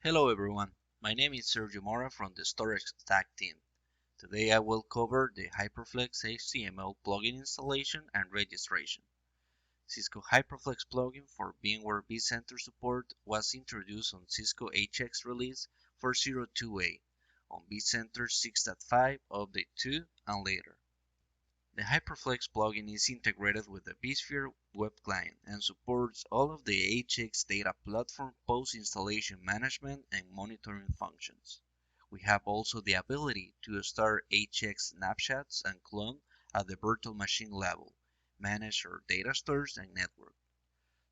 Hello everyone, my name is Sergio Mora from the Cisco Tech team. Today I will cover the Hyperflex HTML plugin installation and registration. Cisco Hyperflex plugin for VMware vCenter support was introduced on Cisco HX release 4.02a on vCenter 6.5 update 2 and later. The Hyperflex plugin is integrated with the vSphere web client and supports all of the HX data platform post-installation management and monitoring functions. We have also the ability to start HX snapshots and clone at the virtual machine level, manage our data stores and network.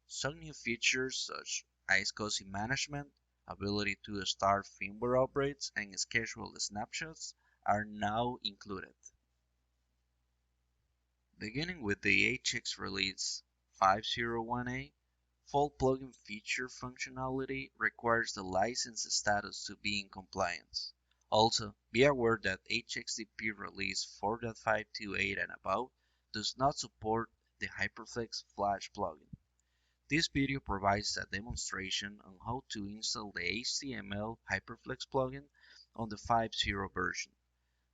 Some new features such as iSCSI management, ability to start firmware upgrades, and schedule snapshots are now included. Beginning with the HX release 5.01a, full plugin feature functionality requires the license status to be in compliance. Also, be aware that HXDP release 4.528 and above does not support the Hyperflex Flash plugin. This video provides a demonstration on how to install the HTML Hyperflex plugin on the 5.0 version.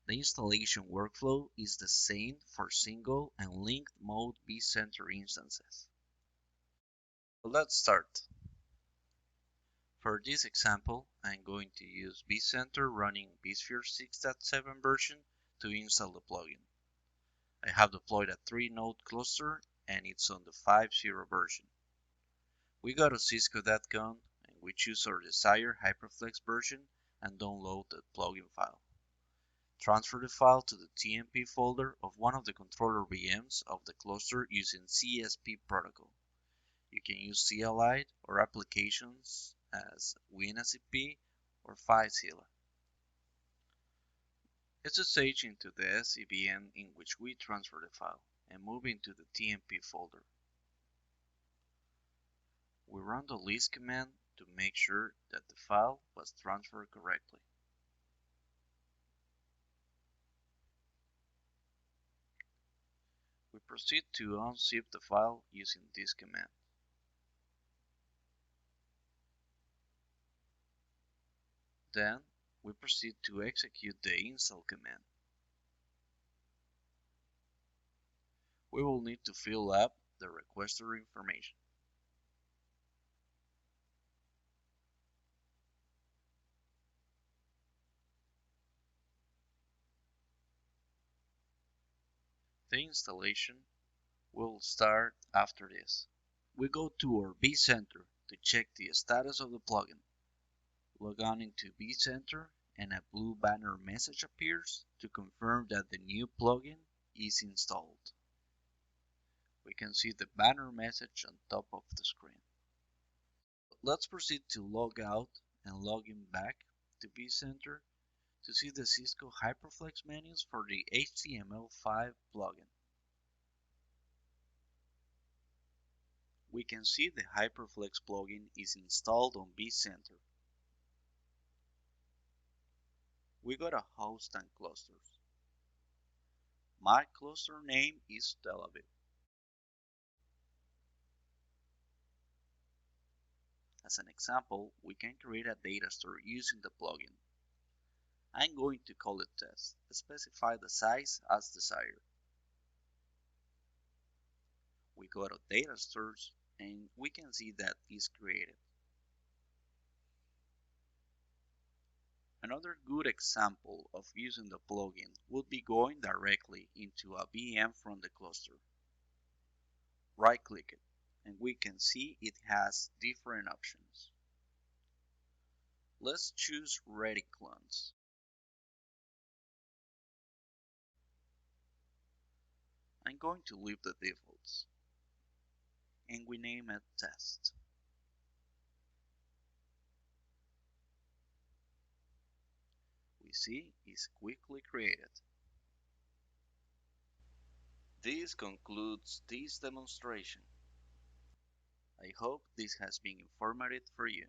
The installation workflow is the same for single and linked mode vCenter instances. Let's start. For this example, I'm going to use vCenter running vSphere 6.7 version to install the plugin. I have deployed a 3-node cluster and it's on the 5.0 version. We go to cisco.com and we choose our desired Hyperflex version and download the plugin file. Transfer the file to the TMP folder of one of the controller VMs of the cluster using CSP protocol. You can use CLI or applications as WinSCP or FileZilla. SSH into the SCVM in which we transfer the file and move into the TMP folder. We run the list command to make sure that the file was transferred correctly. We proceed to unzip the file using this command. Then, we proceed to execute the install command. We will need to fill up the requester information. The installation will start after this. We go to our vCenter to check the status of the plugin. Log on into vCenter and a blue banner message appears to confirm that the new plugin is installed. We can see the banner message on top of the screen. Let's proceed to log out and log in back to vCenter to see the Cisco Hyperflex menus for the HTML5 plugin. We can see the Hyperflex plugin is installed on vCenter. We go to Host and Clusters. My cluster name is Tel Aviv. As an example, we can create a data store using the plugin. I'm going to call it test, specify the size as desired. We go to data stores and we can see that is created. Another good example of using the plugin would be going directly into a VM from the cluster. Right click it and we can see it has different options. Let's choose Ready Clones. I'm going to leave the defaults and we name it Test. We see it's quickly created. This concludes this demonstration. I hope this has been informative for you.